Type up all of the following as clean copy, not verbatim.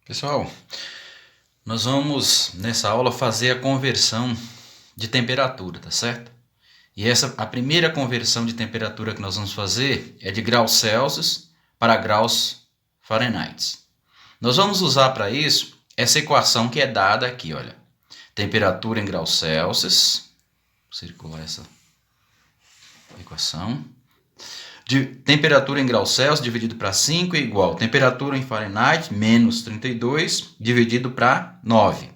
Pessoal, nós vamos nessa aula fazer a conversão de temperatura, tá certo? E a primeira conversão de temperatura que nós vamos fazer é de graus Celsius para graus Fahrenheit. Nós vamos usar para isso essa equação que é dada aqui, olha. Temperatura em graus Celsius, vou circular essa equação. De temperatura em graus Celsius dividido para 5 é igual temperatura em Fahrenheit menos 32 dividido para 9.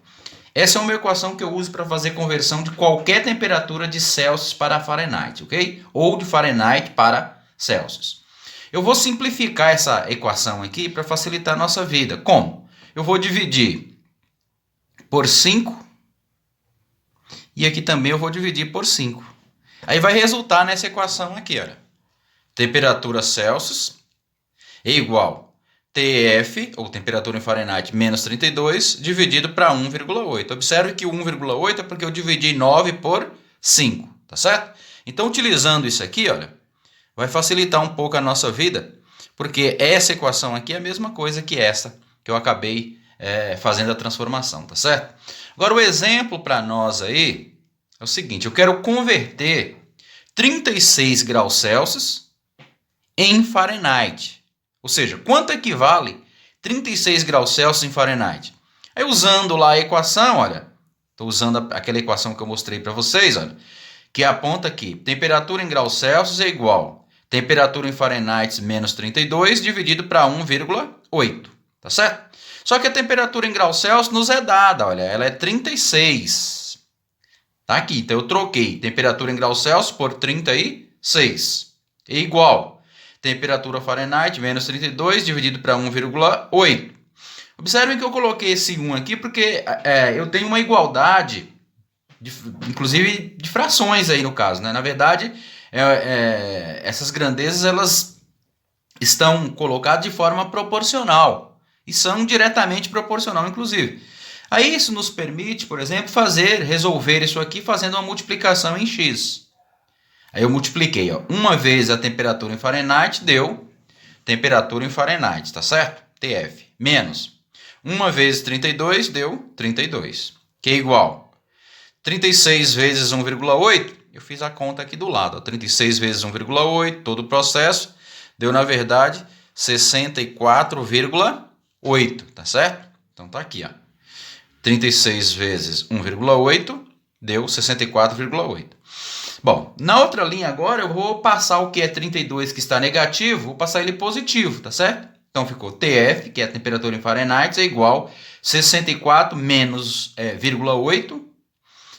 Essa é uma equação que eu uso para fazer conversão de qualquer temperatura de Celsius para Fahrenheit, ok? Ou de Fahrenheit para Celsius. Eu vou simplificar essa equação aqui para facilitar a nossa vida. Como? Eu vou dividir por 5 e aqui também eu vou dividir por 5. Aí vai resultar nessa equação aqui, olha. Temperatura Celsius é igual TF, ou temperatura em Fahrenheit, menos 32, dividido para 1,8. Observe que o 1,8 é porque eu dividi 9 por 5, tá certo? Então, utilizando isso aqui, olha, vai facilitar um pouco a nossa vida, porque essa equação aqui é a mesma coisa que essa que eu acabei fazendo a transformação, tá certo? Agora, o exemplo para nós aí é o seguinte, eu quero converter 36 graus Celsius em Fahrenheit. Ou seja, quanto equivale 36 graus Celsius em Fahrenheit? Aí usando lá a equação, olha, estou usando aquela equação que eu mostrei para vocês, olha, que aponta aqui, temperatura em graus Celsius é igual temperatura em Fahrenheit menos 32 dividido para 1,8, tá certo? Só que a temperatura em graus Celsius nos é dada, olha, ela é 36. Tá aqui, então eu troquei temperatura em graus Celsius por 36. É igual temperatura Fahrenheit menos 32 dividido para 1,8. Observem que eu coloquei esse 1 aqui porque eu tenho uma igualdade, inclusive de frações aí no caso, né? Na verdade, essas grandezas elas estão colocadas de forma proporcional e são diretamente proporcional, inclusive. Aí isso nos permite, por exemplo, resolver isso aqui fazendo uma multiplicação em x. Aí eu multipliquei, ó, uma vez a temperatura em Fahrenheit deu temperatura em Fahrenheit, tá certo? TF. Menos uma vezes 32 deu 32, que é igual 36 vezes 1,8. Eu fiz a conta aqui do lado, ó, 36 vezes 1,8, todo o processo deu, na verdade, 64,8, tá certo? Então tá aqui, ó. 36 vezes 1,8 deu 64,8. Bom, na outra linha agora eu vou passar o que é 32 que está negativo, vou passar ele positivo, tá certo? Então ficou TF, que é a temperatura em Fahrenheit, é igual 64 menos 0,8.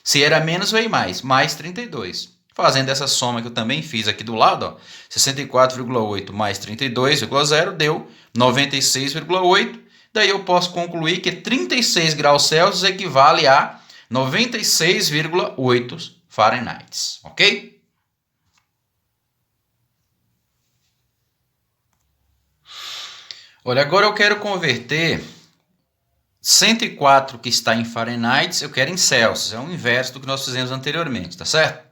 Se era menos, veio mais 32. Fazendo essa soma que eu também fiz aqui do lado, ó, 64,8 mais 32,0 deu 96,8. Daí eu posso concluir que 36 graus Celsius equivale a 96,8 Fahrenheit, ok? Olha, agora eu quero converter 104 que está em Fahrenheit, eu quero em Celsius, é o inverso do que nós fizemos anteriormente, tá certo?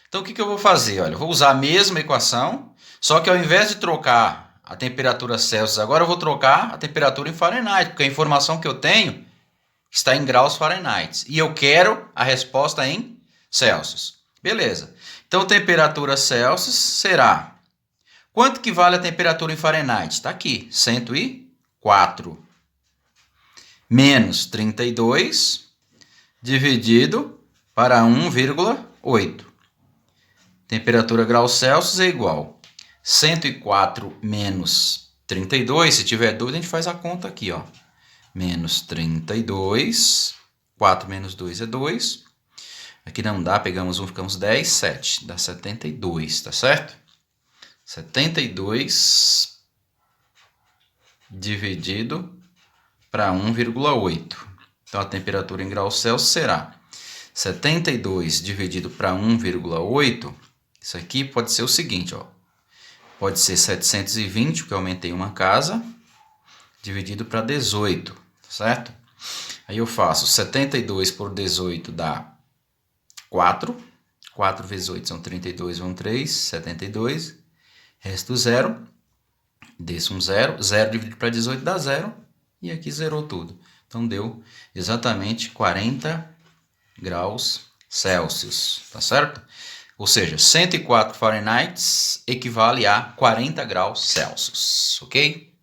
Então o que eu vou fazer? Olha, eu vou usar a mesma equação, só que ao invés de trocar a temperatura Celsius, agora eu vou trocar a temperatura em Fahrenheit, porque a informação que eu tenho está em graus Fahrenheit. E eu quero a resposta em Celsius. Beleza. Então, temperatura Celsius será... Quanto que vale a temperatura em Fahrenheit? Está aqui, 104. Menos 32 dividido para 1,8. Temperatura graus Celsius é igual 104 menos 32. Se tiver dúvida, a gente faz a conta aqui, ó. Menos 32. 4 menos 2 é 2. Aqui não dá, pegamos 1, ficamos 10, 7. Dá 72, tá certo? 72 dividido para 1,8. Então, a temperatura em graus Celsius será 72 dividido para 1,8. Isso aqui pode ser o seguinte, ó. Pode ser 720, porque eu aumentei uma casa, dividido para 18, certo? Aí eu faço 72 por 18 dá 4. 4 vezes 8 são 32, vão 3, 72. Resto 0. Desce um 0. 0 dividido para 18 dá 0. e aqui zerou tudo. Então deu exatamente 40 graus Celsius, tá certo? Ou seja, 104 Fahrenheit equivale a 40 graus Celsius, ok?